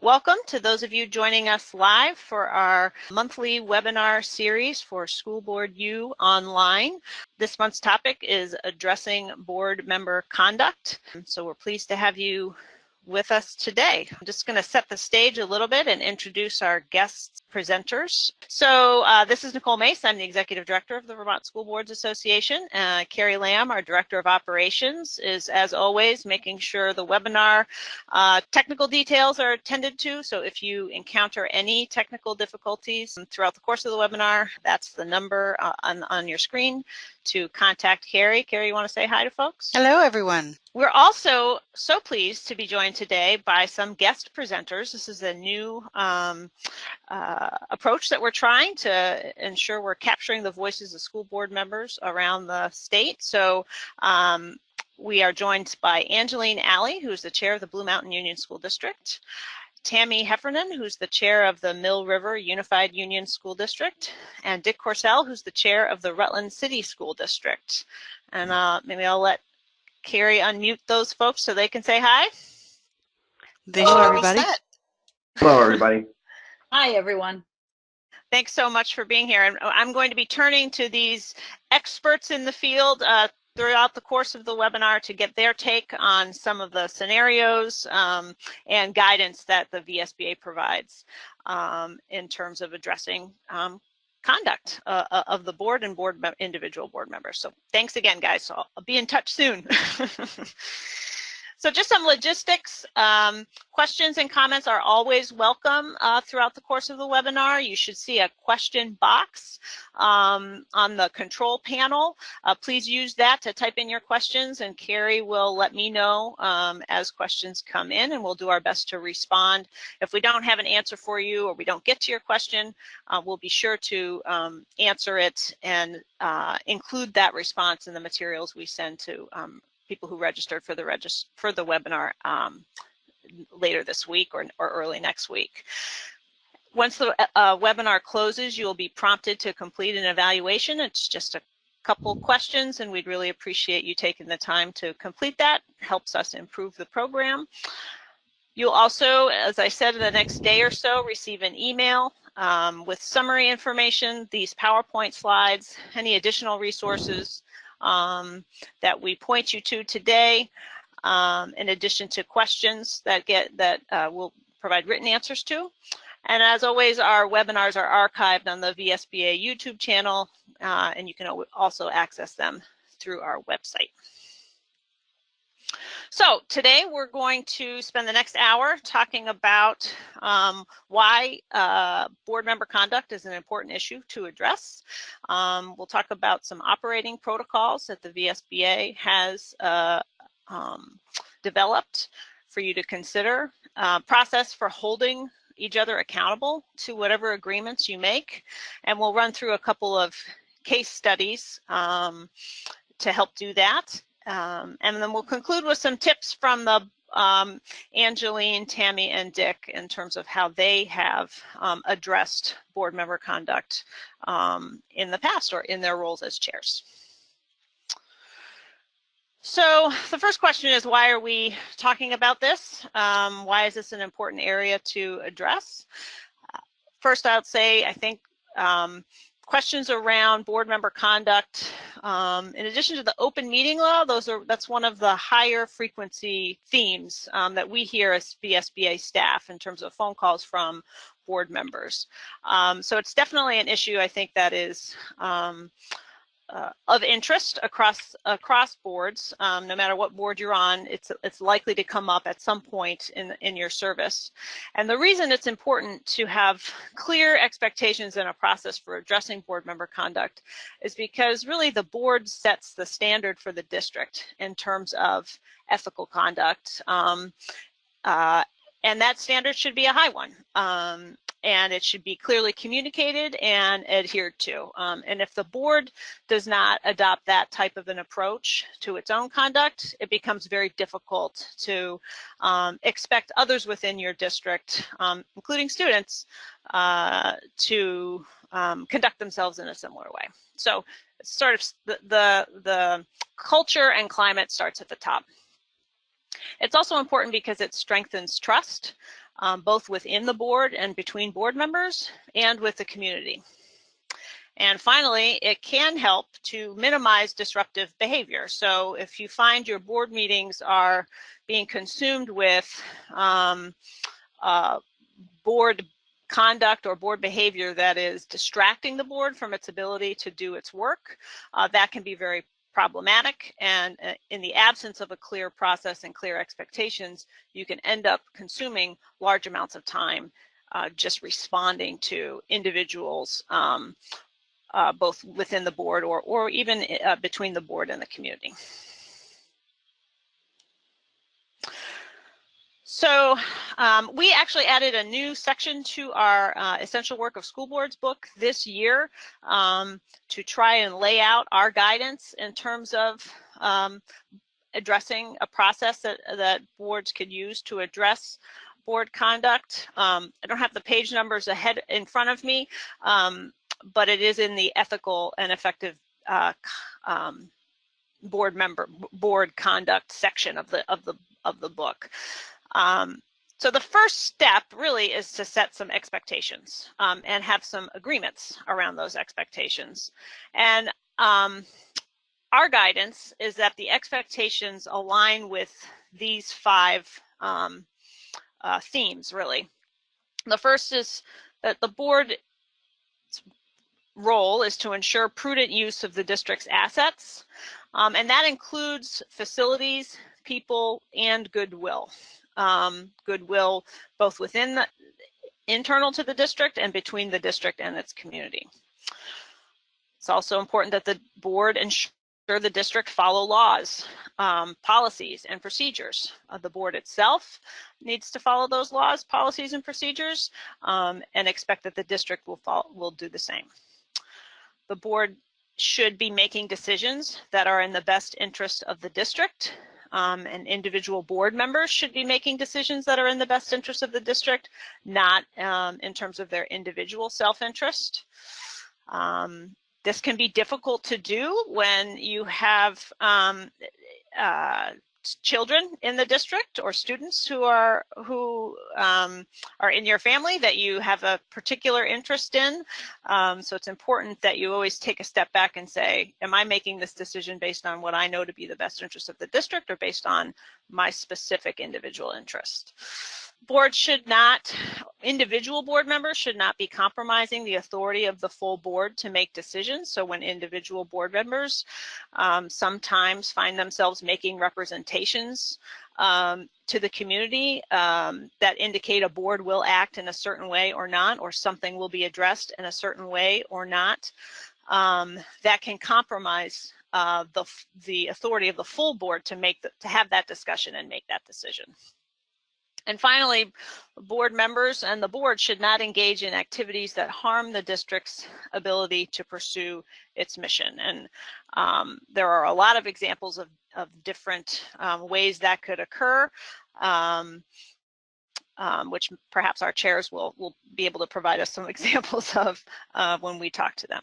Welcome to those of you joining us live for our monthly webinar series for School Board U Online. This month's topic is addressing board member conduct. So we're pleased to have you with us today. I'm just going to set the stage a little bit and introduce our guest presenters. So this is Nicole Mace. I'm the Executive Director of the Vermont School Boards Association. Carrie Lamb, our Director of Operations, is, as always, making sure the webinar technical details are attended to. So if you encounter any technical difficulties throughout the course of the webinar, that's the number on your screen to contact Carrie. Carrie, you want to say hi to folks? Hello, everyone. We're also so pleased to be joined today by some guest presenters. This is a new approach that we're trying to ensure we're capturing the voices of school board members around the state. So we are joined by Angeline Alley, who's the chair of the Blue Mountain Union School District, Tammy Heffernan, who's the chair of the Mill River Unified Union School District, and Dick Corsell, who's the chair of the Rutland City School District. And maybe I'll let Carrie unmute those folks so they can say hi. Hello, everybody. Hello, everybody. Hi, everyone. Thanks so much for being here. And I'm going to be turning to these experts in the field throughout the course of the webinar to get their take on some of the scenarios and guidance that the VSBA provides in terms of addressing conduct of the board and individual board members. So thanks again, guys. So I'll be in touch soon. So just some logistics. Questions and comments are always welcome throughout the course of the webinar. You should see a question box on the control panel. Please use that to type in your questions, and Carrie will let me know as questions come in, and we'll do our best to respond. If we don't have an answer for you or we don't get to your question, we'll be sure to answer it and include that response in the materials we send to people who registered for the webinar later this week or early next week. Once the webinar closes, you'll be prompted to complete an evaluation. It's just a couple questions, and we'd really appreciate you taking the time to complete that. It helps us improve the program. You'll also, as I said, in the next day or so, receive an email with summary information, these PowerPoint slides, any additional resources that we point you to today, in addition to questions that we'll provide written answers to. And as always, our webinars are archived on the VSBA YouTube channel, and you can also access them through our website. So today we're going to spend the next hour talking about why board member conduct is an important issue to address. We'll talk about some operating protocols that the VSBA has developed for you to consider, process for holding each other accountable to whatever agreements you make, and we'll run through a couple of case studies to help do that. And then we'll conclude with some tips from the Angeline, Tammy, and Dick in terms of how they have addressed board member conduct in the past or in their roles as chairs. So the first question is, why are we talking about this? Why is this an important area to address? First, I would say, I think questions around board member conduct, in addition to the open meeting law, that's one of the higher frequency themes that we hear as VSBA staff in terms of phone calls from board members. So it's definitely an issue, I think, that is of interest across boards. No matter what board you're on, it's likely to come up at some point in your service. And the reason it's important to have clear expectations and a process for addressing board member conduct is because really the board sets the standard for the district in terms of ethical conduct. And that standard should be a high one. And it should be clearly communicated and adhered to. And if the board does not adopt that type of an approach to its own conduct, it becomes very difficult to expect others within your district, including students, to conduct themselves in a similar way. So sort of the culture and climate starts at the top. It's also important because it strengthens trust. both within the board and between board members and with the community. And finally, it can help to minimize disruptive behavior. So if you find your board meetings are being consumed with board conduct or board behavior that is distracting the board from its ability to do its work, that can be very problematic. And in the absence of a clear process and clear expectations, you can end up consuming large amounts of time just responding to individuals, both within the board or even between the board and the community. So we actually added a new section to our Essential Work of School Boards book this year to try and lay out our guidance in terms of addressing a process that boards could use to address board conduct. I don't have the page numbers ahead in front of me, but it is in the ethical and effective board conduct section of the book. So the first step really is to set some expectations and have some agreements around those expectations. And our guidance is that the expectations align with these 5 themes, really. The first is that the board's role is to ensure prudent use of the district's assets, and that includes facilities, people, and goodwill. Goodwill both within the internal to the district and between the district and its community. It's also important that the board ensure the district follow laws, policies, and procedures. The board itself needs to follow those laws, policies, and procedures, and expect that the district will do the same. The board should be making decisions that are in the best interest of the district. And individual board members should be making decisions that are in the best interest of the district, not in terms of their individual self-interest. This can be difficult to do when you have children in the district or students who are in your family that you have a particular interest in. So it's important that you always take a step back and say, am I making this decision based on what I know to be the best interest of the district or based on my specific individual interest? Individual board members should not be compromising the authority of the full board to make decisions. So when individual board members sometimes find themselves making representations to the community that indicate a board will act in a certain way or not, or something will be addressed in a certain way or not, that can compromise the authority of the full board to have that discussion and make that decision. And finally, board members and the board should not engage in activities that harm the district's ability to pursue its mission. And there are a lot of examples of different ways that could occur, which perhaps our chairs will be able to provide us some examples of when we talk to them.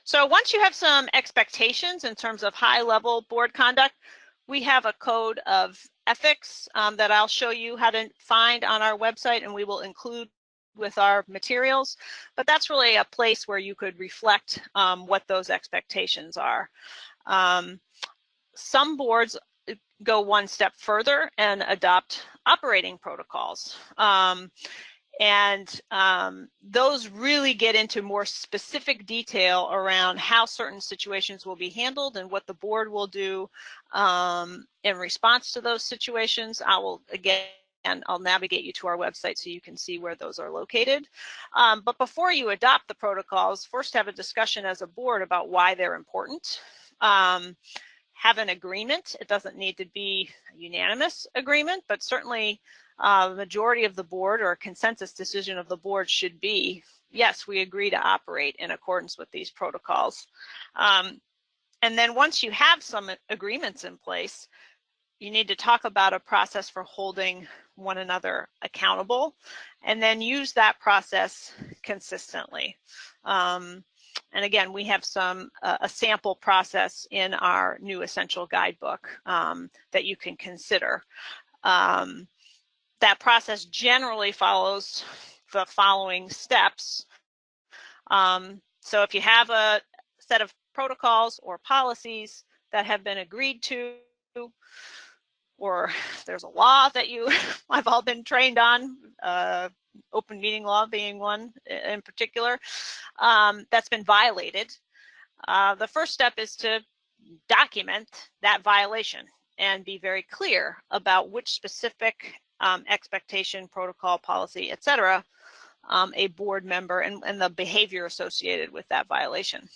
So once you have some expectations in terms of high-level board conduct, we have a code of ethics that I'll show you how to find on our website, and we will include with our materials. But that's really a place where you could reflect what those expectations are. Some boards go one step further and adopt operating protocols. And those really get into more specific detail around how certain situations will be handled and what the board will do in response to those situations. I'll navigate you to our website so you can see where those are located. But before you adopt the protocols, first have a discussion as a board about why they're important. Have an agreement. It doesn't need to be a unanimous agreement, but certainly the majority of the board or a consensus decision of the board should be, yes, we agree to operate in accordance with these protocols. And then once you have some agreements in place, you need to talk about a process for holding one another accountable, and then use that process consistently. And again, we have a sample process in our new Essential Guidebook that you can consider. that process generally follows the following steps. So if you have a set of protocols or policies that have been agreed to, or there's a law that you have all been trained on, open meeting law being one in particular, that's been violated, the first step is to document that violation and be very clear about which specific expectation, protocol, policy, etc., a board member and the behavior associated with that violation.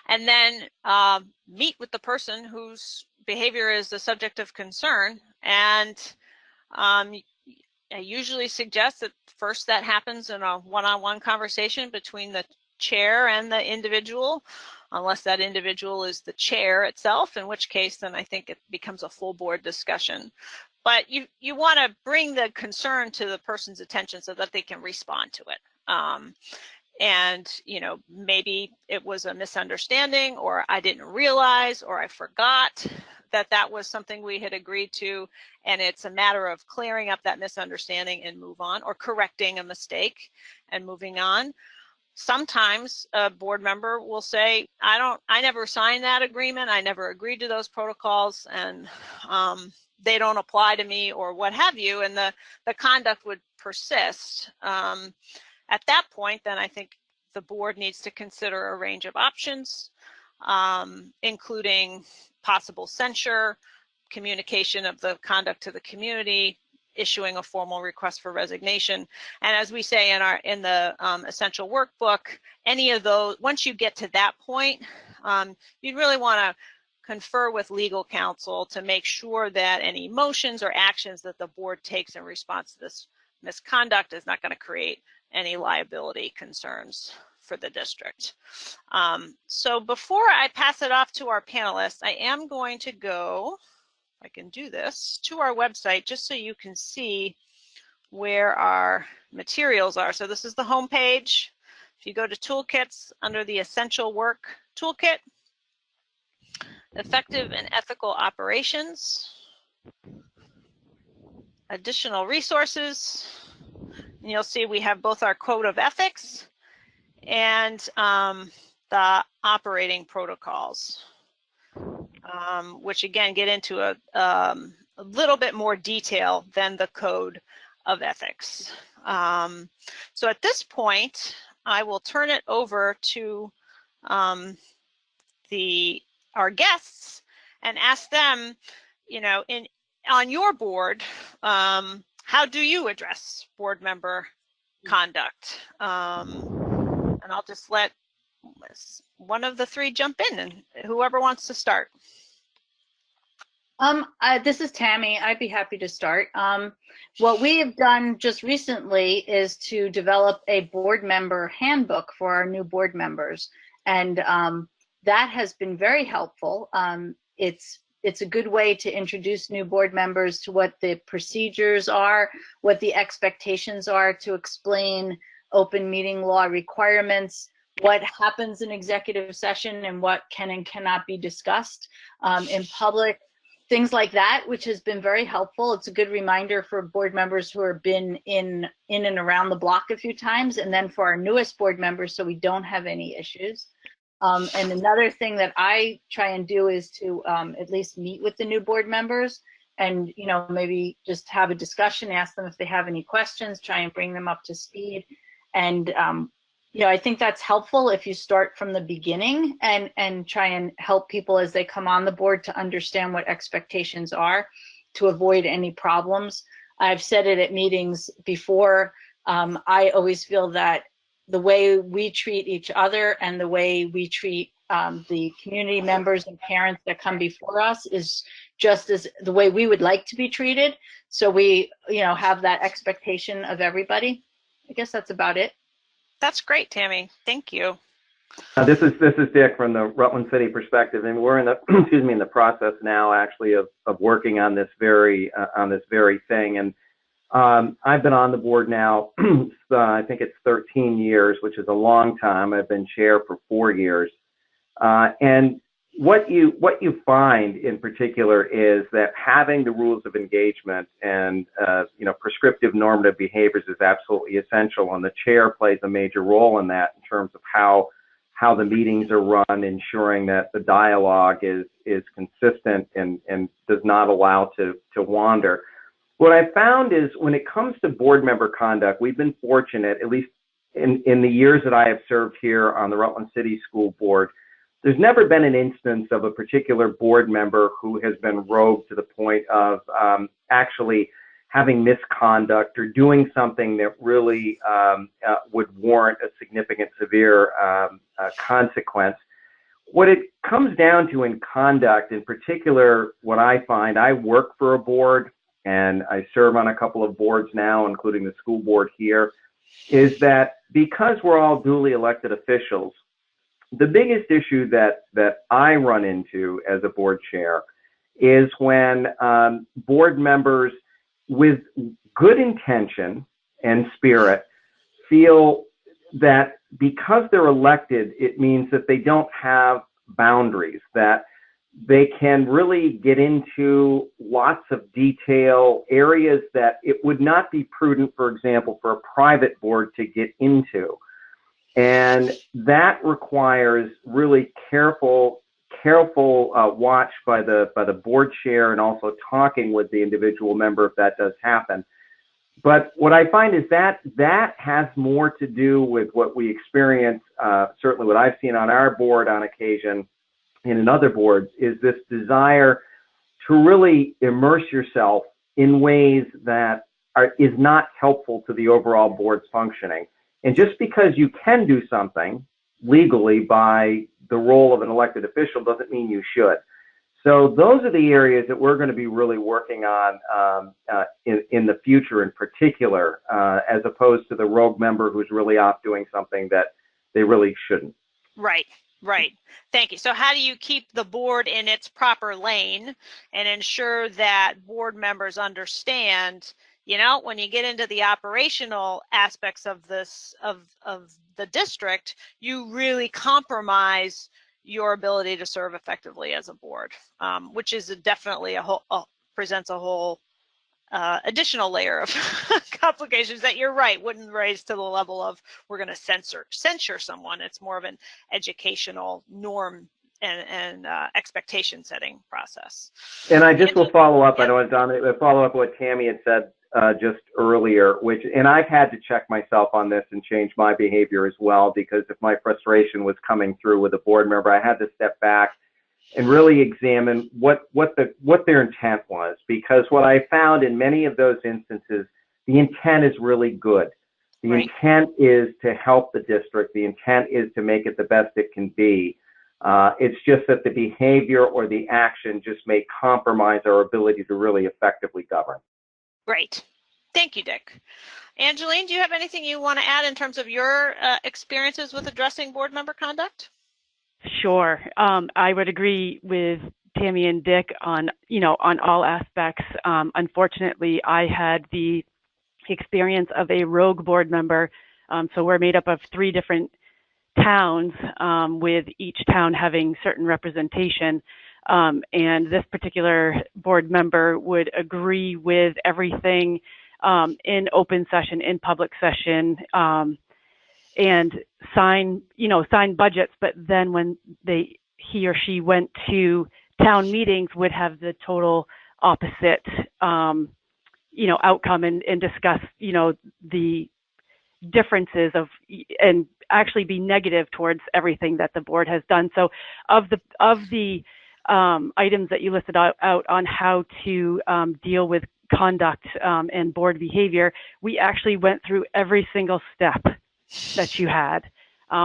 And then meet with the person whose behavior is the subject of concern. And I usually suggest that first that happens in a one-on-one conversation between the chair and the individual, unless that individual is the chair itself, in which case then I think it becomes a full board discussion. But you want to bring the concern to the person's attention so that they can respond to it. And, you know, maybe it was a misunderstanding, or I didn't realize, or I forgot that that was something we had agreed to, and it's a matter of clearing up that misunderstanding and move on, or correcting a mistake and moving on. Sometimes a board member will say, I never signed that agreement, I never agreed to those protocols, and they don't apply to me, or what have you, and the conduct would persist. At that point, then I think the board needs to consider a range of options, including possible censure, communication of the conduct to the community, issuing a formal request for resignation. And as we say in the essential workbook, any of those, once you get to that point, you'd really want to confer with legal counsel to make sure that any motions or actions that the board takes in response to this misconduct is not going to create any liability concerns for the district. So before I pass it off to our panelists, I am going to go, if I can do this, to our website just so you can see where our materials are. So this is the home page. If you go to toolkits, under the essential work toolkit, effective and ethical operations, additional resources, and you'll see we have both our code of ethics and the operating protocols, which again get into a little bit more detail than the code of ethics. So at this point, I will turn it over to our guests and ask them, you know, on your board, how do you address board member conduct? And I'll just let one of the three jump in, and whoever wants to start. This is Tammy. I'd be happy to start. What we have done just recently is to develop a board member handbook for our new board members, and that has been very helpful. It's a good way to introduce new board members to what the procedures are, what the expectations are, to explain open meeting law requirements, what happens in executive session and what can and cannot be discussed in public, things like that, which has been very helpful. It's a good reminder for board members who have been in and around the block a few times, and then for our newest board members so we don't have any issues. And another thing that I try and do is to at least meet with the new board members and, you know, maybe just have a discussion, ask them if they have any questions, try and bring them up to speed. And, you know, I think that's helpful if you start from the beginning and try and help people as they come on the board to understand what expectations are, to avoid any problems. I've said it at meetings before. I always feel that the way we treat each other and the way we treat the community members and parents that come before us is just as the way we would like to be treated. So we, you know, have that expectation of everybody. I guess that's about it. That's great, Tammy. Thank you. This is Dick from the Rutland City perspective, and we're in the in the process now actually of working on this very thing. And I've been on the board now, I think it's 13 years, which is a long time. I've been chair for 4 years. And what you find in particular is that having the rules of engagement and prescriptive normative behaviors is absolutely essential, and the chair plays a major role in that in terms of how the meetings are run, ensuring that the dialogue is consistent and does not allow to wander. What I found is when it comes to board member conduct, we've been fortunate, at least in the years that I have served here on the Rutland City School Board, there's never been an instance of a particular board member who has been rogue to the point of actually having misconduct or doing something that really would warrant a significant severe consequence. What it comes down to in conduct, in particular, what I find, I work for a board and I serve on a couple of boards now, including the school board here, is that because we're all duly elected officials, the biggest issue that I run into as a board chair is when board members with good intention and spirit feel that because they're elected, it means that they don't have boundaries, that they can really get into lots of detail, areas that it would not be prudent, for example, for a private board to get into. And that requires really careful watch by the board chair, and also talking with the individual member if that does happen. But what I find is that has more to do with what we experience, certainly what I've seen on our board on occasion and in other boards, is this desire to really immerse yourself in ways that is not helpful to the overall board's functioning. And just because you can do something legally by the role of an elected official doesn't mean you should. So those are the areas that we're going to be really working on in the future in particular, as opposed to the rogue member who's really off doing something that they really shouldn't. Right. Right. Thank you. So how do you keep the board in its proper lane and ensure that board members understand, when you get into the operational aspects of this, of the district, you really compromise your ability to serve effectively as a board, which is definitely presents a whole additional layer of complications that you're right wouldn't raise to the level of we're going to censure someone. It's more of an educational norm and expectation setting process. And I just will follow up. I don't want to follow up what Tammy had said just earlier, and I've had to check myself on this and change my behavior as well, because if my frustration was coming through with a board member, I had to step back and really examine what their intent was, because what I found in many of those instances, the intent is really good. The Right. intent is to help the district. The intent is to make it the best it can be. It's just that the behavior or the action just may compromise our ability to really effectively govern. Great. Thank you, Dick. Angeline, do you have anything you want to add in terms of your experiences with addressing board member conduct? Sure. I would agree with Tammy and Dick on all aspects. Unfortunately, I had the experience of a rogue board member. So we're made up of 3 different towns, with each town having certain representation. And this particular board member would agree with everything in open session, in public session, and sign budgets. But then when he or she went to town meetings, would have the total opposite, outcome and discuss, the differences and actually be negative towards everything that the board has done. So of the items that you listed out on how to deal with conduct and board behavior, we actually went through every single step that you had.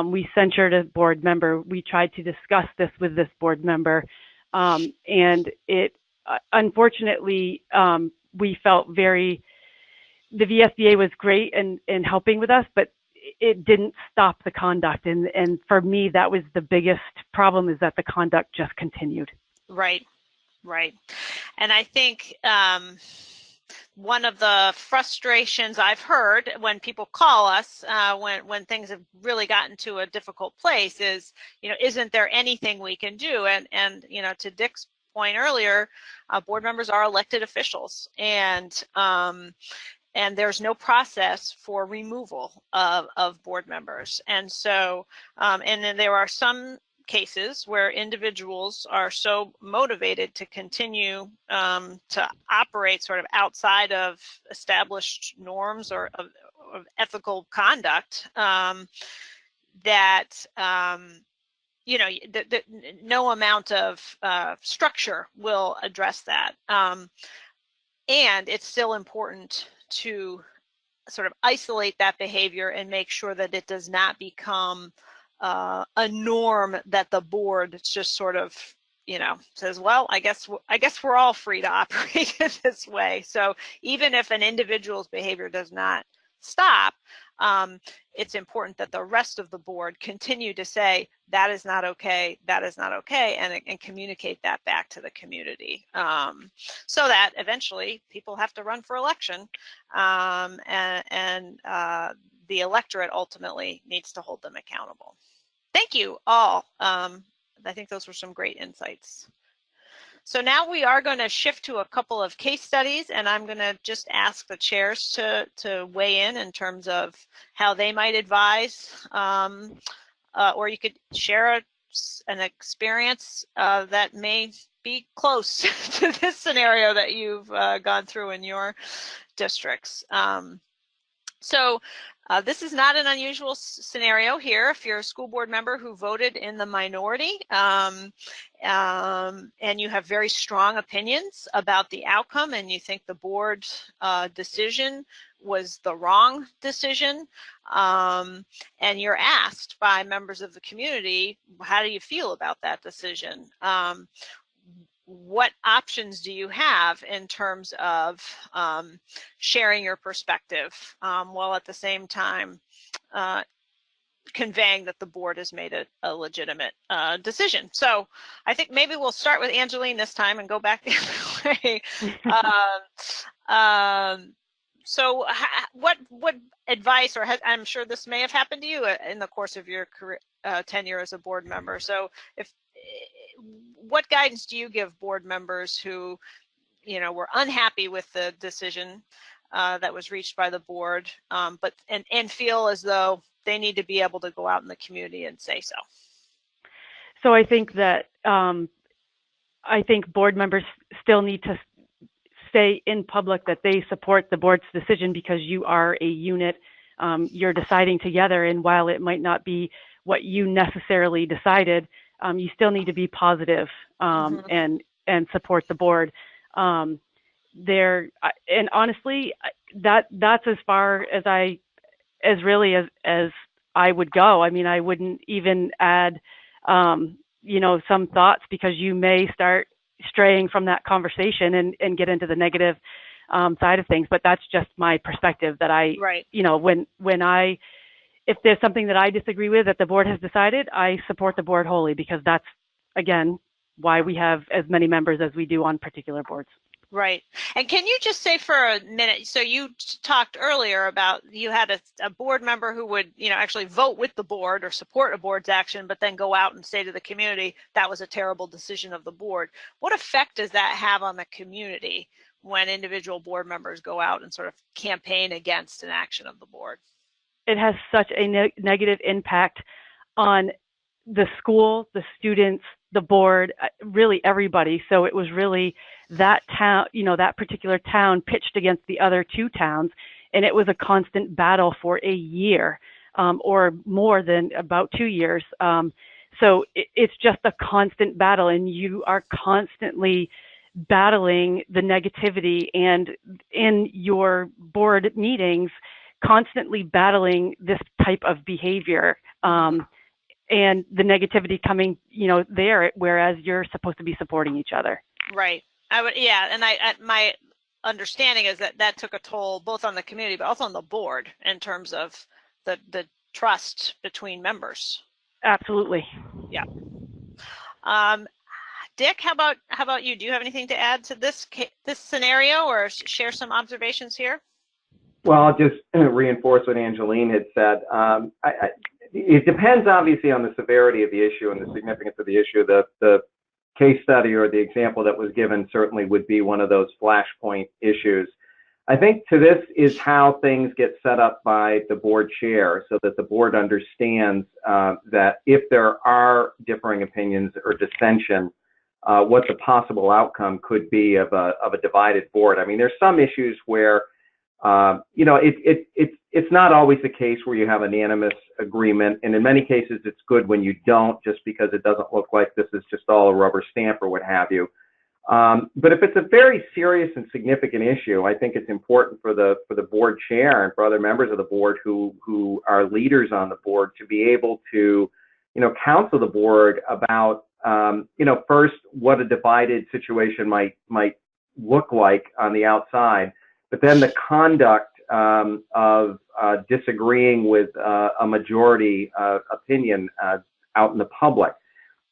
We censured a board member. We tried to discuss this with this board member, and it unfortunately we felt the VSBA was great in helping with us, but it didn't stop the conduct. And for me, that was the biggest problem, is that the conduct just continued. Right. And I think one of the frustrations I've heard when people call us, when things have really gotten to a difficult place is, isn't there anything we can do? And to Dick's point earlier, board members are elected officials, and there's no process for removal of board members. And so, and then there are some cases where individuals are so motivated to continue to operate sort of outside of established norms or of ethical conduct that no amount of structure will address that. And it's still important to sort of isolate that behavior and make sure that it does not become a norm that the board just sort of, says, well, I guess we're all free to operate in this way. So even if an individual's behavior does not stop, it's important that the rest of the board continue to say that is not okay, and communicate that back to the community, so that eventually people have to run for election, and the electorate ultimately needs to hold them accountable. Thank you all. I think those were some great insights. So now we are going to shift to a couple of case studies, and I'm going to just ask the chairs to weigh in terms of how they might advise, or you could share an experience that may be close to this scenario that you've gone through in your districts. So this is not an unusual scenario here. If you're a school board member who voted in the minority, and you have very strong opinions about the outcome, and you think the board decision was the wrong decision, and you're asked by members of the community, how do you feel about that decision? What options do you have in terms of sharing your perspective, while at the same time conveying that the board has made a legitimate decision? So I think maybe we'll start with Angeline this time and go back the other way. So what advice, or I'm sure this may have happened to you in the course of your career, tenure as a board member. So what guidance do you give board members who, were unhappy with the decision that was reached by the board, but feel as though they need to be able to go out in the community and say so? So I think that board members still need to say in public that they support the board's decision, because you are a unit. You're deciding together, and while it might not be what you necessarily decided, you still need to be positive, and support the board. And honestly, that's as far as I would go. I mean, I wouldn't even add, some thoughts, because you may start straying from that conversation and get into the negative side of things. But that's just my perspective, that right. If there's something that I disagree with that the board has decided, I support the board wholly, because that's, again, why we have as many members as we do on particular boards. Right. And can you just say for a minute, so you talked earlier about you had a board member who would, actually vote with the board or support a board's action, but then go out and say to the community, that was a terrible decision of the board. What effect does that have on the community when individual board members go out and sort of campaign against an action of the board? It has such a negative impact on the school, the students, the board, really everybody. So it was really that town, that particular town pitched against the other two towns, and it was a constant battle for a year, or more than about 2 years. So it's just a constant battle, and you are constantly battling the negativity, and in your board meetings, constantly battling this type of behavior, and the negativity coming, there, whereas you're supposed to be supporting each other. Right. And my understanding is that took a toll both on the community, but also on the board in terms of the trust between members. Absolutely. Yeah. Dick, how about you? Do you have anything to add to this scenario, or share some observations here? Well, I'll just reinforce what Angeline had said. It depends, obviously, on the severity of the issue and the significance of the issue. The case study or the example that was given certainly would be one of those flashpoint issues. I think to this is how things get set up by the board chair, so that the board understands that if there are differing opinions or dissension, what the possible outcome could be of a divided board. I mean, there's some issues where it's not always the case where you have an unanimous agreement, and in many cases it's good when you don't, just because it doesn't look like this is just all a rubber stamp or what have you. But if it's a very serious and significant issue, I think it's important for the board chair and for other members of the board who are leaders on the board to be able to, counsel the board about, first what a divided situation might look like on the outside, but then the conduct of disagreeing with a majority opinion out in the public.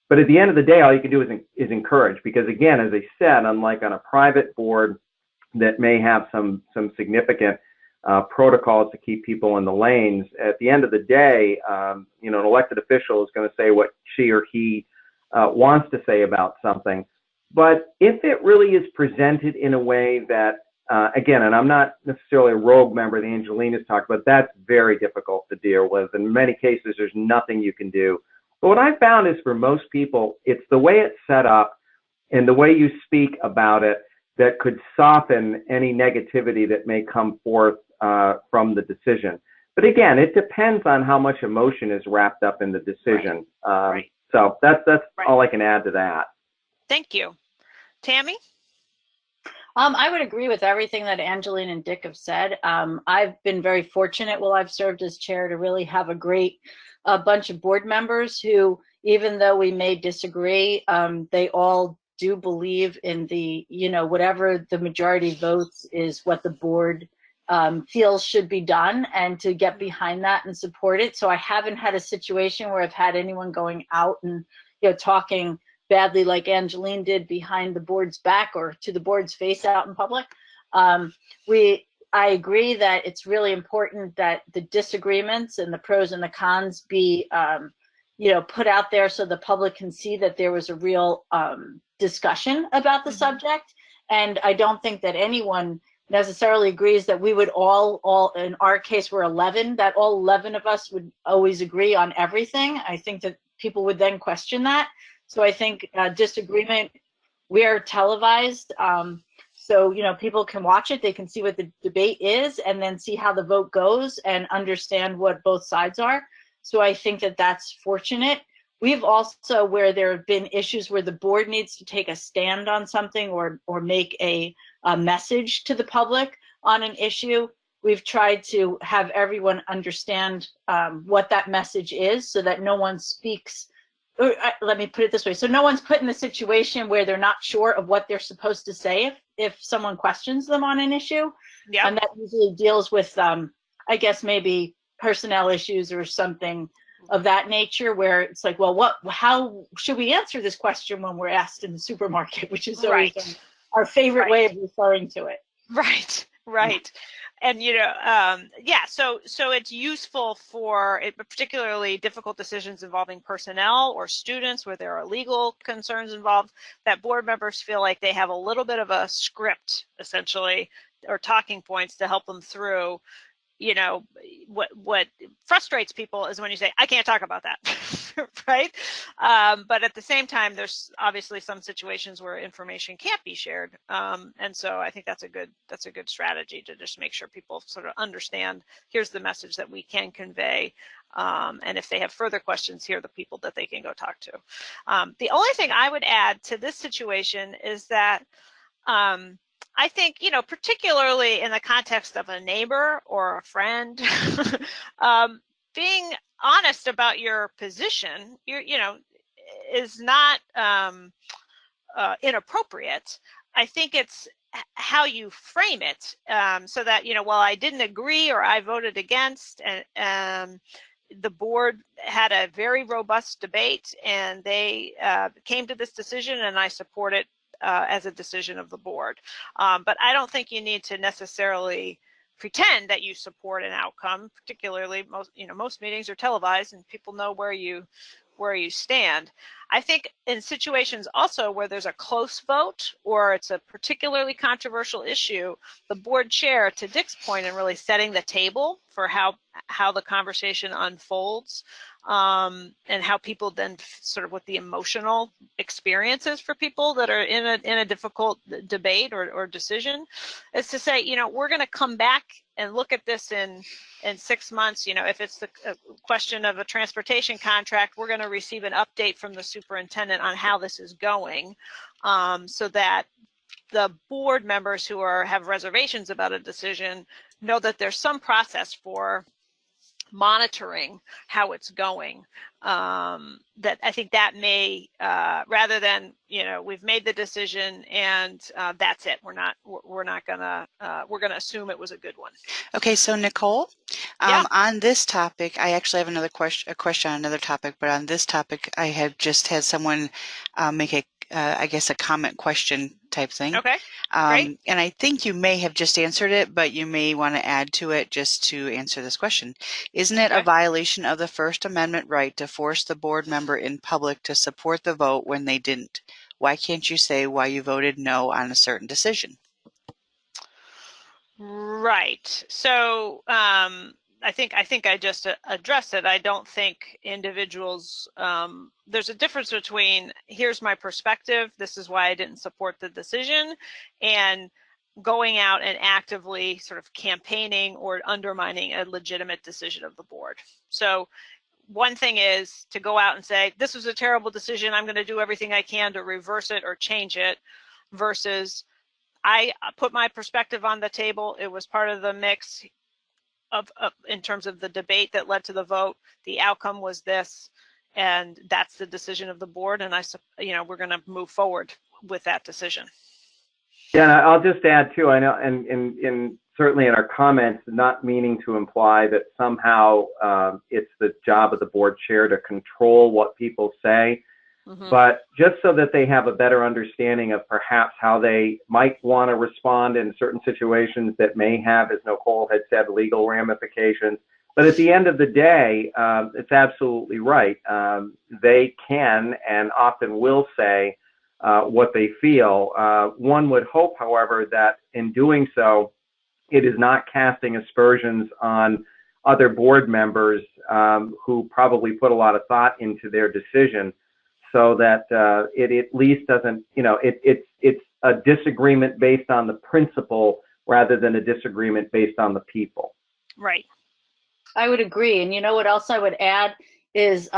But at the end of the day, all you can do is encourage, because again, as I said, unlike on a private board that may have some significant protocols to keep people in the lanes, at the end of the day, an elected official is going to say what she or he wants to say about something. But if it really is presented in a way that, again, and I'm not necessarily a rogue member that Angeline has talked about, that's very difficult to deal with. In many cases, there's nothing you can do. But what I found is for most people, it's the way it's set up and the way you speak about it that could soften any negativity that may come forth from the decision. But again, it depends on how much emotion is wrapped up in the decision. Right. So that's right. all I can add to that. Thank you. Tammy? I would agree with everything that Angeline and Dick have said. I've been very fortunate while I've served as chair to really have a bunch of board members who, even though we may disagree, they all do believe in the, whatever the majority votes is what the board feels should be done, and to get behind that and support it. So I haven't had a situation where I've had anyone going out and, talking badly like Angeline did behind the board's back or to the board's face out in public. I agree that it's really important that the disagreements and the pros and the cons be, put out there so the public can see that there was a real discussion about the subject. And I don't think that anyone necessarily agrees that we would all in our case, we're 11, that all 11 of us would always agree on everything. I think that people would then question that. So I think disagreement, we are televised. So, people can watch it, they can see what the debate is, and then see how the vote goes and understand what both sides are. So I think that that's fortunate. We've also, where there have been issues where the board needs to take a stand on something or make a message to the public on an issue, we've tried to have everyone understand what that message is, so that no one speaks. Let me put it this way. So no one's put in the situation where they're not sure of what they're supposed to say if someone questions them on an issue. Yeah. And that usually deals with, I guess, maybe personnel issues or something of that nature, where it's like, well, how should we answer this question when we're asked in the supermarket, which is always our favorite way of referring to it. Right. And, so it's useful for particularly difficult decisions involving personnel or students where there are legal concerns involved, that board members feel like they have a little bit of a script, essentially, or talking points to help them through. What frustrates people is when you say, I can't talk about that, right? But at the same time, there's obviously some situations where information can't be shared. And so I think that's a good strategy to just make sure people sort of understand, here's the message that we can convey. And if they have further questions, here are the people that they can go talk to. The only thing I would add to this situation is that I think, particularly in the context of a neighbor or a friend, being honest about your position, is not inappropriate. I think it's how you frame it, so that, well, I didn't agree or I voted against, and the board had a very robust debate, and they came to this decision, and I support it as a decision of the board. But I don't think you need to necessarily pretend that you support an outcome, particularly most meetings are televised and people know where you stand. I think in situations also where there's a close vote or it's a particularly controversial issue, the board chair, to Dick's point, and really setting the table for how the conversation unfolds, and how people then sort of what the emotional experiences for people that are in a difficult debate or decision, is to say, we're going to come back and look at this in 6 months. If it's the question of a transportation contract, we're going to receive an update from the superintendent on how this is going, so that the board members who have reservations about a decision know that there's some process for monitoring how it's going. That I think that may, rather than, we've made the decision and that's it. We're gonna assume it was a good one. Okay, so Nicole, Yeah. on this topic, I actually have a question on another topic, but on this topic, I have just had someone make I guess a comment question type thing. Okay, great. And I think you may have just answered it, but you may want to add to it just to answer this question. Isn't it a violation of the First Amendment right to force the board member in public to support the vote when they didn't? Why can't you say why you voted no on a certain decision? Right. So I think I just addressed it. I don't think individuals, there's a difference between here's my perspective, this is why I didn't support the decision, and going out and actively sort of campaigning or undermining a legitimate decision of the board. So one thing is to go out and say, this was a terrible decision, I'm going to do everything I can to reverse it or change it, versus I put my perspective on the table. It was part of the mix in terms of the debate that led to the vote. The outcome was this, and that's the decision of the board. And we're going to move forward with that decision. Yeah, and I'll just add too. I know, and certainly in our comments, not meaning to imply that somehow it's the job of the board chair to control what people say. Mm-hmm. But just so that they have a better understanding of perhaps how they might want to respond in certain situations that may have, as Nicole had said, legal ramifications. But at the end of the day, it's absolutely right. They can and often will say what they feel. One would hope, however, that in doing so, it is not casting aspersions on other board members who probably put a lot of thought into their decision, so that it at least doesn't, it's a disagreement based on the principle rather than a disagreement based on the people. Right. I would agree. And you know what else I would add is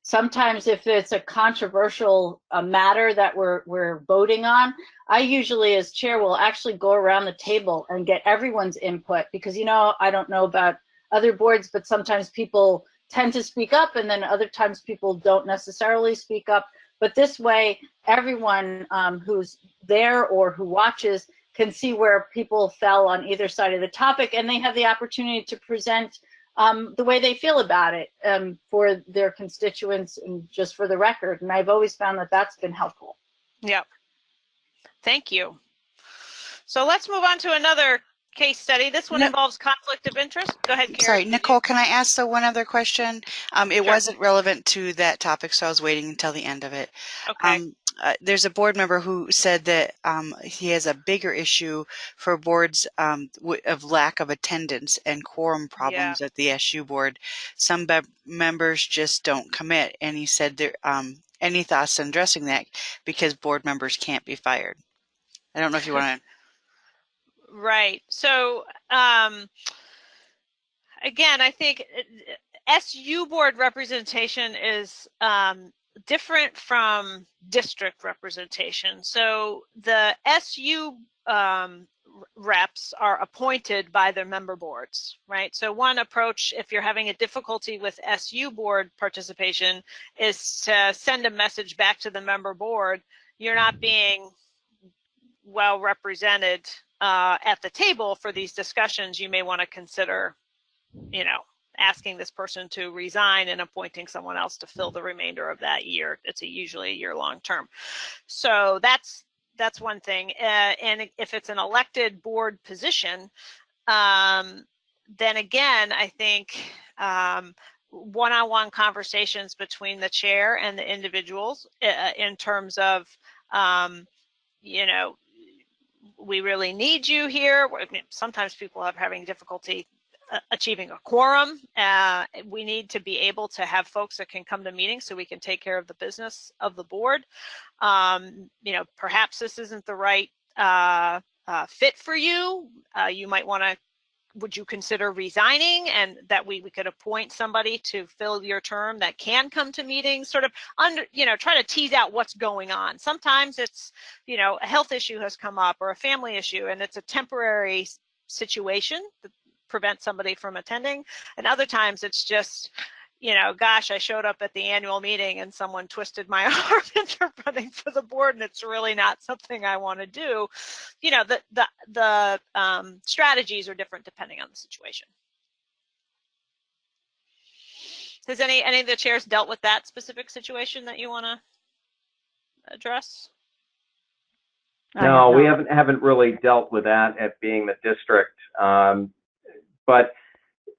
sometimes if it's a controversial matter that we're voting on, I usually as chair will actually go around the table and get everyone's input, because I don't know about other boards, but sometimes people tend to speak up and then other times people don't necessarily speak up. But this way, everyone who's there or who watches can see where people fell on either side of the topic, and they have the opportunity to present the way they feel about it for their constituents and just for the record. And I've always found that that's been helpful. Yep. Thank you. So let's move on to another case study. This one involves conflict of interest. Go ahead, Karen. Sorry, Nicole, can I ask one other question? It Sure. wasn't relevant to that topic, so I was waiting until the end of it. Okay. There's a board member who said that he has a bigger issue for boards of lack of attendance and quorum problems at the SU board. Some members just don't commit, and he said there. Any thoughts on addressing that, because board members can't be fired? I don't know if you want to. Right. So again, I think SU board representation is different from district representation. So the SU reps are appointed by their member boards, right? So one approach, if you're having a difficulty with SU board participation, is to send a message back to the member board. You're not being well represented at the table for these discussions. You may want to consider, asking this person to resign and appointing someone else to fill the remainder of that year. It's usually a year-long term. So that's one thing. And if it's an elected board position, then again, I think one-on-one conversations between the chair and the individuals in terms of, you know, we really need you here. Sometimes people are having difficulty achieving a quorum. We need to be able to have folks that can come to meetings so we can take care of the business of the board. You know, perhaps this isn't the right fit for you. You might want to, would you consider resigning, and that we could appoint somebody to fill your term that can come to meetings, sort of you know, try to tease out what's going on. Sometimes it's, you know, a health issue has come up or a family issue and it's a temporary situation that prevents somebody from attending. And other times it's just, you know, gosh, I showed up at the annual meeting and someone twisted my arm into running for the board, and it's really not something I want to do. You know, the strategies are different depending on the situation. Has any of the chairs dealt with that specific situation that you want to address? No, we haven't really dealt with that at being the district, but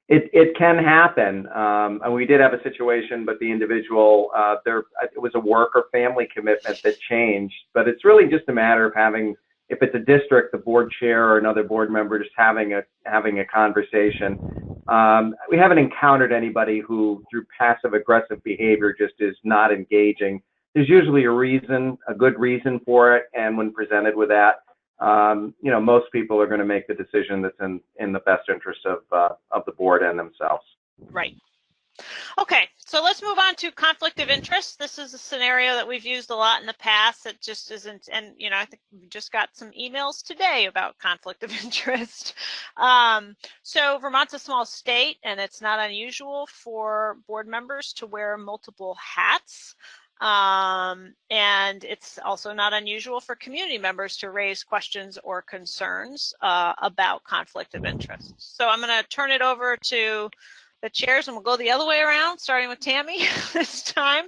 it can happen. And we did have a situation, but the individual, it was a work or family commitment that changed. But it's really just a matter of having, if it's a district, the board chair or another board member just having a conversation. We haven't encountered anybody who, through passive aggressive behavior, just is not engaging. There's usually a reason, a good reason for it, and when presented with that, you know, most people are going to make the decision that's in the best interest of the board and themselves. Right. Okay, so let's move on to conflict of interest. This is a scenario that we've used a lot in the past. It just isn't, and you know, I think we just got some emails today about conflict of interest. So Vermont's a small state, and it's not unusual for board members to wear multiple hats. And it's also not unusual for community members to raise questions or concerns about conflict of interest. So I'm going to turn it over to the chairs, and we'll go the other way around, starting with Tammy this time.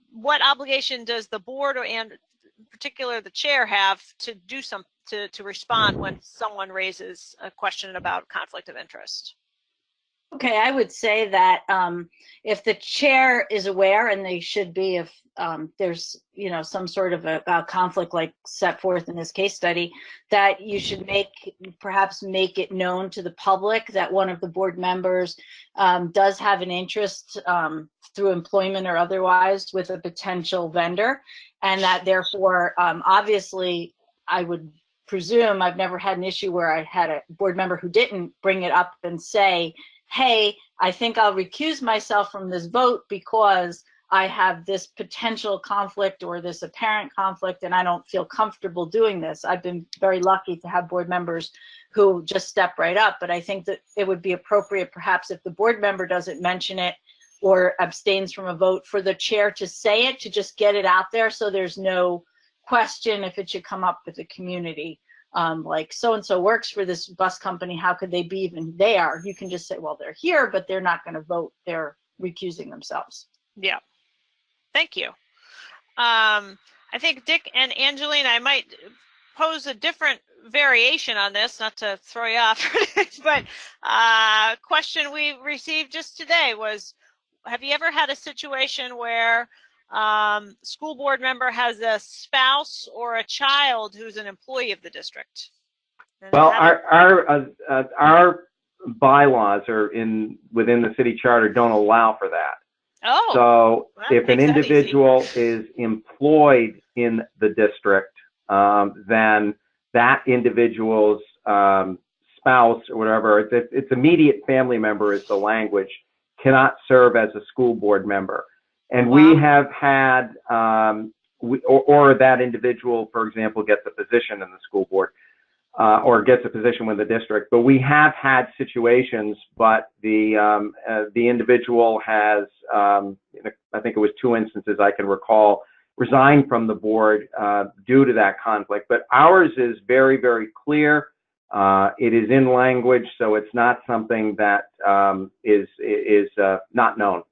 What obligation does the board, and in particular the chair, have to do to respond when someone raises a question about conflict of interest? Okay, I would say that if the chair is aware, and they should be, if there's, you know, some sort of a conflict like set forth in this case study, that you should perhaps make it known to the public that one of the board members does have an interest through employment or otherwise with a potential vendor, and that therefore, obviously, I would presume, I've never had an issue where I had a board member who didn't bring it up and say, hey, I think I'll recuse myself from this vote because I have this potential conflict or this apparent conflict, and I don't feel comfortable doing this. I've been very lucky to have board members who just step right up, but I think that it would be appropriate, perhaps if the board member doesn't mention it or abstains from a vote, for the chair to say it, to just get it out there so there's no question if it should come up with the community. Like so-and-so works for this bus company, how could they be even there? You can just say, well, they're here, but they're not going to vote. They're recusing themselves. Yeah. Thank you. I think Dick and Angelina, I might pose a different variation on this, not to throw you off, but a question we received just today was, have you ever had a situation where school board member has a spouse or a child who's an employee of the district? Well, our bylaws are within the city charter don't allow for that. Oh, so if an individual is employed in the district, then that individual's spouse or whatever, its immediate family member is the language, cannot serve as a school board member. And we have had, or that individual, for example, gets a position in the school board or gets a position with the district. But we have had situations, but the individual has, I think it was 2 instances I can recall, resigned from the board due to that conflict. But ours is very, very clear. It is in language, so it's not something that is not known.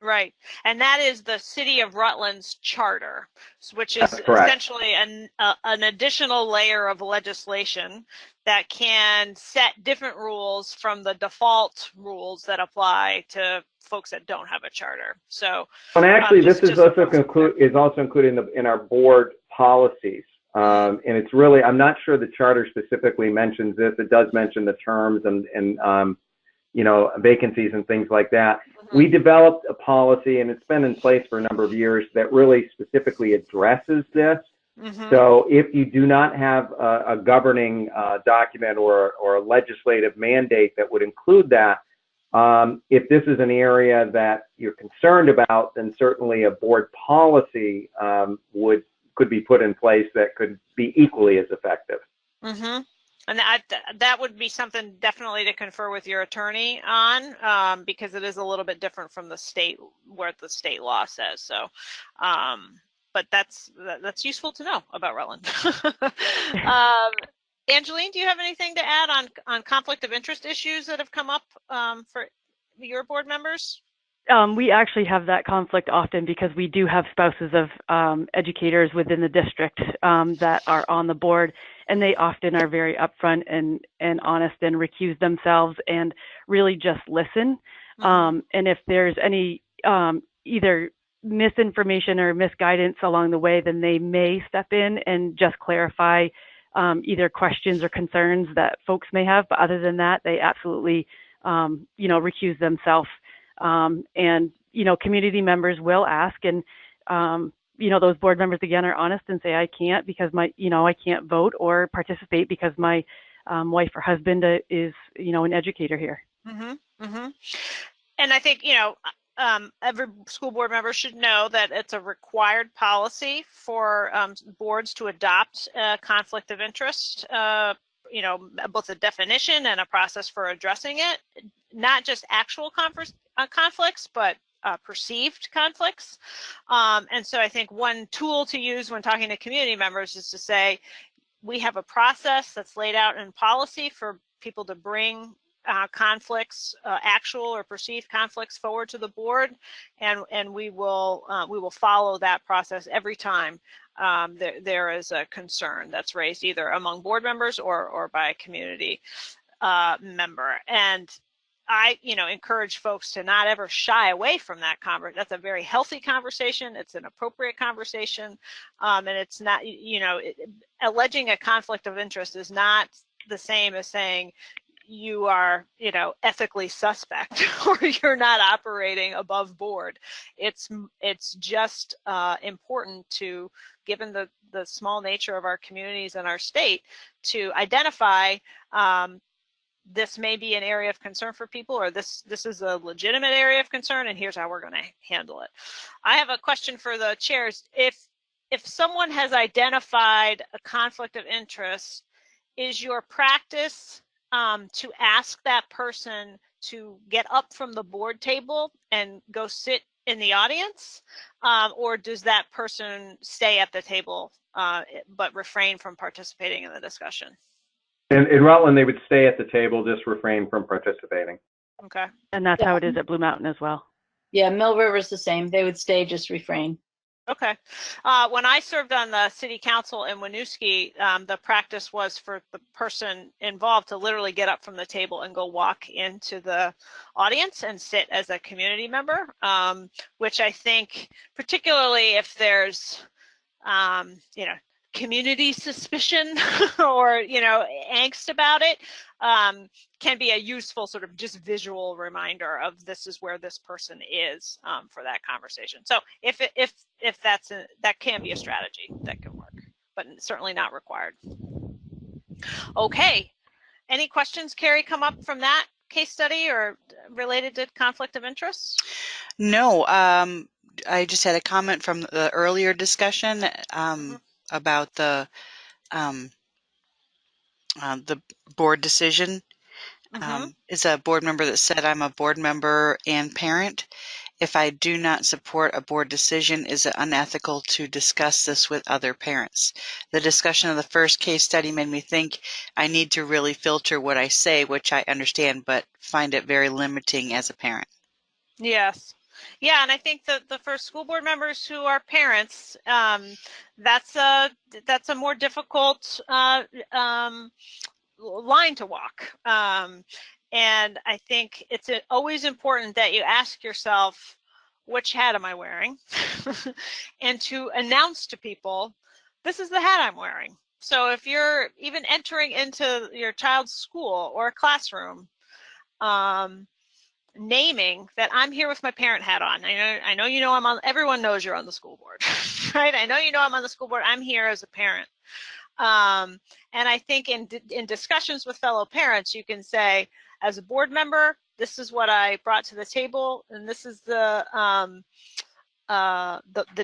Right. And that is the City of Rutland's charter, which is That's correct. essentially an additional layer of legislation that can set different rules from the default rules that apply to folks that don't have a charter. So, and actually, this is also included in our board policies. And it's really, I'm not sure the charter specifically mentions this. It does mention the terms and you know, vacancies and things like that. Mm-hmm. We developed a policy, and it's been in place for a number of years, that really specifically addresses this. Mm-hmm. So if you do not have a governing document or a legislative mandate that would include that, if this is an area that you're concerned about, then certainly a board policy could be put in place that could be equally as effective. Mm-hmm. And that would be something definitely to confer with your attorney on, because it is a little bit different from the state, where the state law says. So, but that's useful to know about Rutland. Angeline, do you have anything to add on conflict of interest issues that have come up for your board members? We actually have that conflict often because we do have spouses of educators within the district that are on the board, and they often are very upfront and honest and recuse themselves and really just listen. Mm-hmm. And if there's any either misinformation or misguidance along the way, then they may step in and just clarify either questions or concerns that folks may have. But other than that, they absolutely, recuse themselves. And, community members will ask, and, those board members again are honest and say, I can't because I can't vote or participate because my wife or husband is, an educator here. Mm-hmm. Mm-hmm. And I think, every school board member should know that it's a required policy for boards to adopt conflict of interest, both a definition and a process for addressing it, not just actual conflicts, but perceived conflicts. And so I think one tool to use when talking to community members is to say, we have a process that's laid out in policy for people to bring conflicts, actual or perceived conflicts, forward to the board, and we will follow that process every time there is a concern that's raised either among board members or by a community member. And I, encourage folks to not ever shy away from that conversation. That's a very healthy conversation. It's an appropriate conversation, and it's not, alleging a conflict of interest is not the same as saying you are, ethically suspect or you're not operating above board. It's just important to, given the small nature of our communities and our state, to identify this may be an area of concern for people, or this is a legitimate area of concern, and here's how we're going to handle it. I have a question for the chairs. If someone has identified a conflict of interest, is your practice to ask that person to get up from the board table and go sit in the audience, or does that person stay at the table but refrain from participating in the discussion? In Rutland, they would stay at the table, just refrain from participating. Okay. And that's how it is at Blue Mountain as well. Yeah, Mill River's the same. They would stay, just refrain. Okay. When I served on the city council in Winooski, the practice was for the person involved to literally get up from the table and go walk into the audience and sit as a community member, which I think, particularly if there's, community suspicion or, angst about it, can be a useful sort of just visual reminder of this is where this person is for that conversation. So if that can be a strategy that can work, but certainly not required. Okay. Any questions, Carrie, come up from that case study or related to conflict of interest? No. I just had a comment from the earlier discussion about the board decision. Is a board member that said, I'm a board member and parent, If I do not support a board decision, is it unethical to discuss this with other parents? The discussion of the first case study made me think I need to really filter what I say, which I understand, but find it very limiting as a parent. Yes. Yeah, and I think that for school board members who are parents, that's a more difficult line to walk. And I think it's always important that you ask yourself, which hat am I wearing? And to announce to people, this is the hat I'm wearing. So if you're even entering into your child's school or classroom, naming that I'm here with my parent hat on. I know you know I'm on, everyone knows you're on the school board, right? I know you know I'm on the school board. I'm here as a parent. And I think in discussions with fellow parents, you can say, as a board member, this is what I brought to the table, and this is the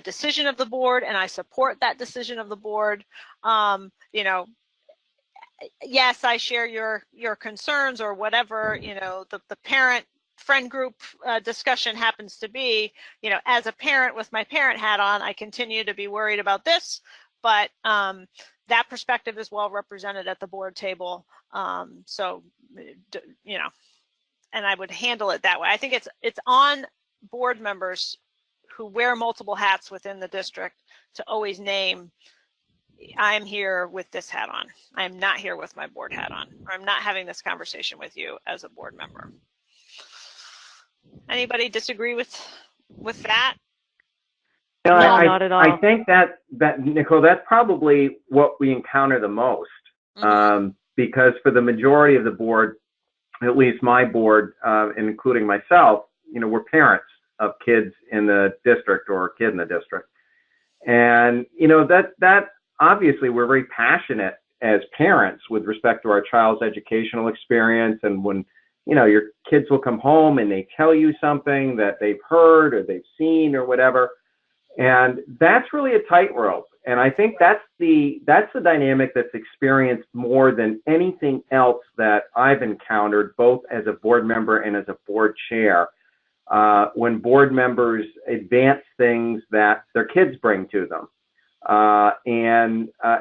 decision of the board, and I support that decision of the board. You know, yes, I share your concerns or whatever, you know, the parent friend group discussion happens to be, you know, as a parent with my parent hat on, I continue to be worried about this, but that perspective is well represented at the board table. So, you know, and I would handle it that way. I think it's on board members who wear multiple hats within the district to always name, I'm here with this hat on. I'm not here with my board hat on, or I'm not having this conversation with you as a board member. Anybody disagree with that? No, not at all. I think that Nicole, that's probably what we encounter the most, because for the majority of the board, at least my board, including myself, you know, we're parents of kids in the district or a kid in the district, and you know that obviously we're very passionate as parents with respect to our child's educational experience, and when you know your kids will come home and they tell you something that they've heard or they've seen or whatever. And that's really a tightrope. And I think that's the dynamic that's experienced more than anything else that I've encountered, both as a board member and as a board chair, when board members advance things that their kids bring to them.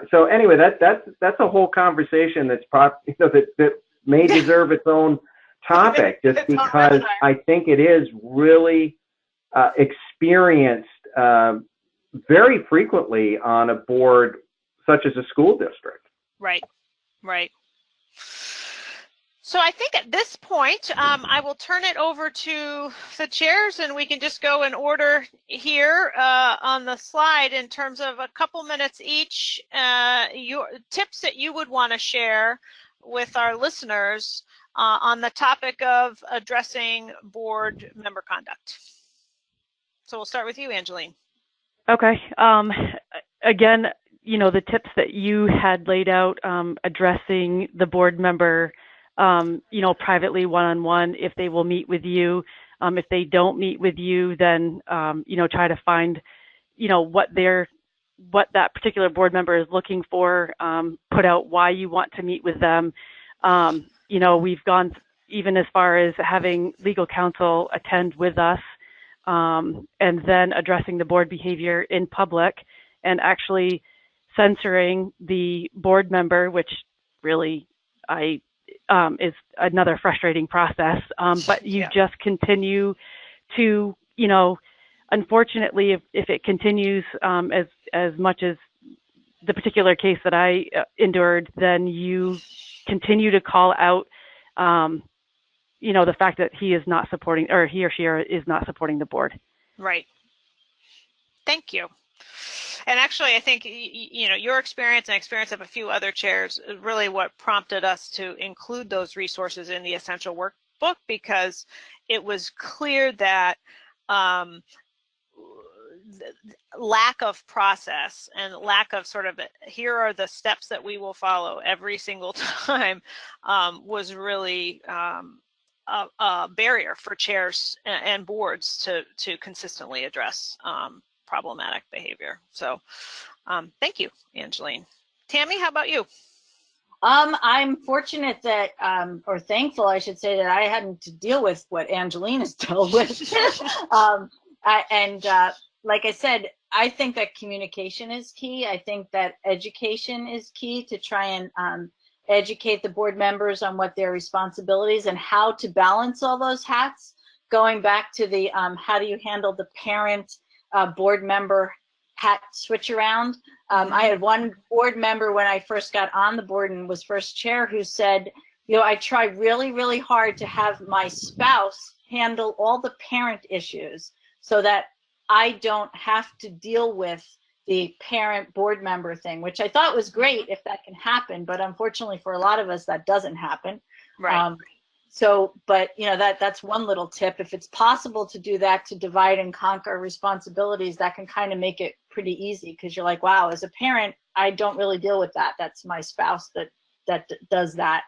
So anyway, that's a whole conversation that's that may deserve its own topic, just because I think it is really experienced very frequently on a board such as a school district. Right. So I think at this point, I will turn it over to the chairs, and we can just go in order here on the slide in terms of a couple minutes each, your tips that you would want to share with our listeners on the topic of addressing board member conduct. So we'll start with you, Angeline. Okay. Again, you know, the tips that you had laid out, addressing the board member, you know, privately, one-on-one, if they will meet with you. If they don't meet with you, then, you know, try to find, you know, what that particular board member is looking for, put out why you want to meet with them. You know, we've gone even as far as having legal counsel attend with us, and then addressing the board behavior in public and actually censoring the board member, which really is another frustrating process. But you just continue to, you know, unfortunately, if it continues as much as the particular case that I endured, then you continue to call out, you know, the fact that he is not supporting, or he or she is not supporting the board. Right. Thank you. And actually, I think, you know, your experience and experience of a few other chairs is really what prompted us to include those resources in the essential workbook, because it was clear that lack of process and lack of sort of, here are the steps that we will follow every single time, was really a barrier for chairs and boards to consistently address problematic behavior. So thank you, Angeline. Tammy, how about you? I'm fortunate that, or thankful, I should say, that I hadn't to deal with what Angeline has dealt with. Like I said, I think that communication is key. I think that education is key to try and educate the board members on what their responsibilities and how to balance all those hats. Going back to the how do you handle the parent board member hat switch around. I had one board member when I first got on the board and was first chair who said, you know, I try really, really hard to have my spouse handle all the parent issues so that I don't have to deal with the parent board member thing, which I thought was great if that can happen. But unfortunately for a lot of us, that doesn't happen. Right. But you know, that's one little tip. If it's possible to do that, to divide and conquer responsibilities, that can kind of make it pretty easy, because you're like, wow, as a parent, I don't really deal with that. That's my spouse that does that.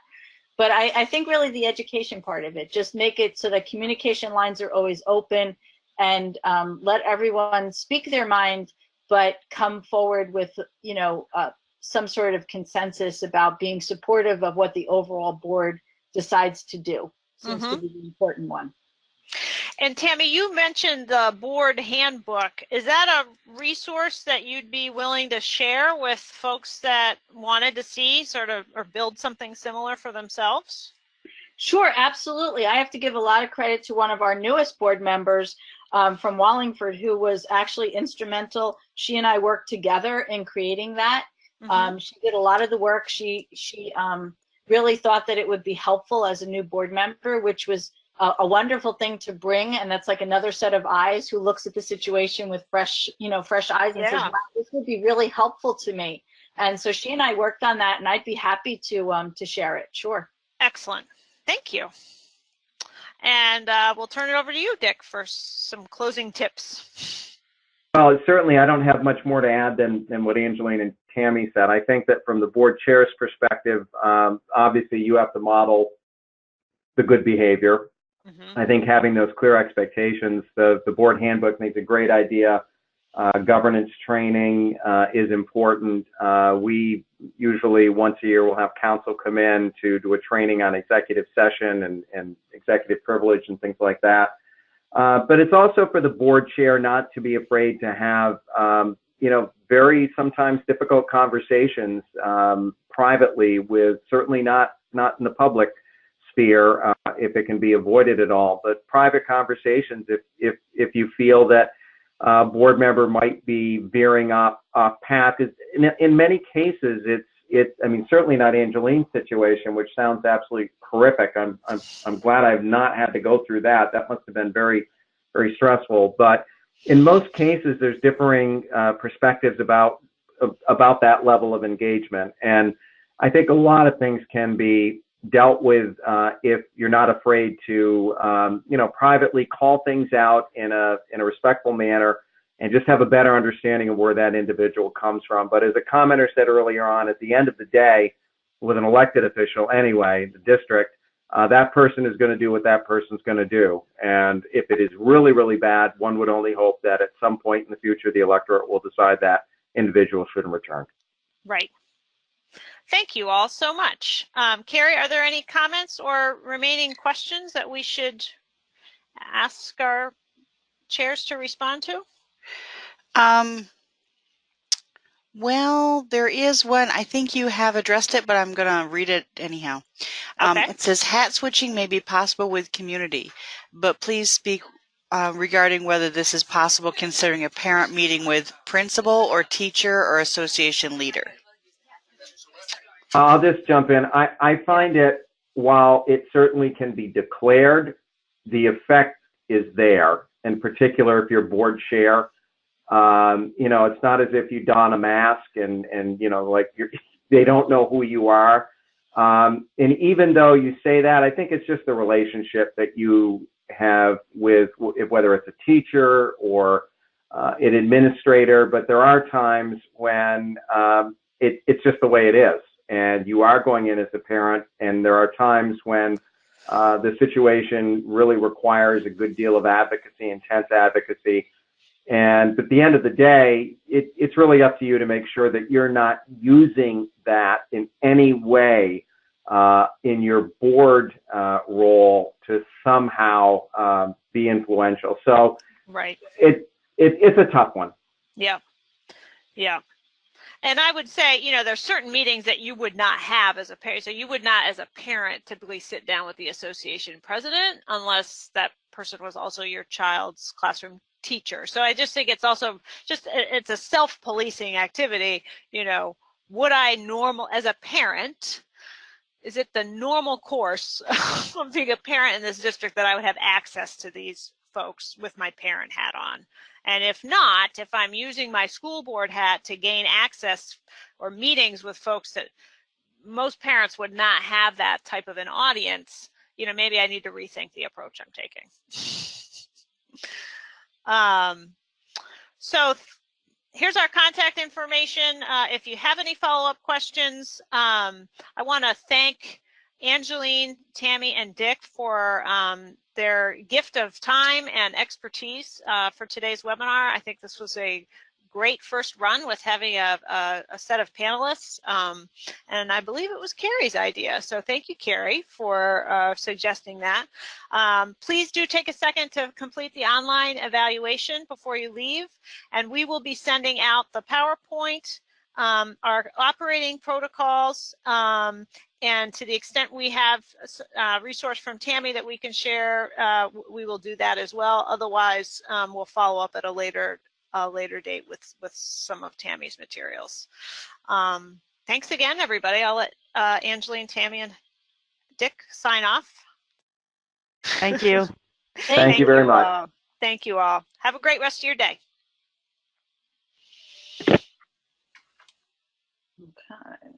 But I think really the education part of it, just make it so that communication lines are always open, and let everyone speak their mind, but come forward with, you know, some sort of consensus about being supportive of what the overall board decides to do. Seems to be the important one. And Tammy, you mentioned the board handbook. Is that a resource that you'd be willing to share with folks that wanted to see sort of or build something similar for themselves? Sure, absolutely. I have to give a lot of credit to one of our newest board members from Wallingford, who was actually instrumental. She and I worked together in creating that. She did a lot of the work. She really thought that it would be helpful as a new board member, which was a wonderful thing to bring. And that's like another set of eyes who looks at the situation with fresh eyes and says, wow, this would be really helpful to me. And so she and I worked on that, and I'd be happy to share it. Sure. Excellent. Thank you. And we'll turn it over to you, Dick, for some closing tips. Well, certainly I don't have much more to add than what Angeline and Tammy said. I think that from the board chair's perspective, obviously you have to model the good behavior. I think having those clear expectations, the board handbook makes a great idea. Governance training is important. We usually once a year will have council come in to do a training on executive session and executive privilege and things like that. But it's also for the board chair not to be afraid to have, you know, very sometimes difficult conversations privately with, certainly not in the public sphere if it can be avoided at all, but private conversations if you feel that a board member might be veering off path. In many cases, I mean, certainly not Angeline's situation, which sounds absolutely horrific. I'm glad I've not had to go through that. That must have been very, very stressful. But in most cases, there's differing perspectives about that level of engagement. And I think a lot of things can be dealt with if you're not afraid to, you know, privately call things out in a respectful manner and just have a better understanding of where that individual comes from. But as a commenter said earlier on, at the end of the day, with an elected official anyway, the district, that person is going to do what that person's going to do. And if it is really, really bad, one would only hope that at some point in the future, the electorate will decide that individual shouldn't return. Right. Thank you all so much. Carrie, are there any comments or remaining questions that we should ask our chairs to respond to? Well, there is one. I think you have addressed it, but I'm going to read it anyhow. Okay. It says hat switching may be possible with community, but please speak regarding whether this is possible considering a parent meeting with principal or teacher or association leader. I'll just jump in. I find it, while it certainly can be declared, the effect is there. In particular, if you're board chair, you know, it's not as if you don a mask and you know, like they don't know who you are. And even though you say that, I think it's just the relationship that you have with, whether it's a teacher or an administrator. But there are times when it's just the way it is. And you are going in as a parent, and there are times when the situation really requires a good deal of advocacy, intense advocacy. But at the end of the day, it's really up to you to make sure that you're not using that in any way in your board role to somehow be influential. So Right. It's a tough one. Yeah. Yeah. And I would say, you know, there's certain meetings that you would not have as a parent. So you would not, as a parent, typically sit down with the association president unless that person was also your child's classroom teacher. So I just think it's also just, it's a self-policing activity. You know, would I as a parent, is it the normal course of being a parent in this district that I would have access to these folks with my parent hat on? And if not, if I'm using my school board hat to gain access or meetings with folks that most parents would not have that type of an audience, you know, maybe I need to rethink the approach I'm taking. So here's our contact information. If you have any follow-up questions, I want to thank Angeline, Tammy, and Dick for their gift of time and expertise for today's webinar. I think this was a great first run with having a set of panelists, and I believe it was Carrie's idea. So thank you, Carrie, for suggesting that. Please do take a second to complete the online evaluation before you leave, and we will be sending out the PowerPoint, our operating protocols, and to the extent we have a resource from Tammy that we can share, we will do that as well. Otherwise, we'll follow up at a later date with some of Tammy's materials. Thanks again, everybody. I'll let Angeline, Tammy, and Dick sign off. Thank you. Thank you very much. Thank you all. Have a great rest of your day. Okay.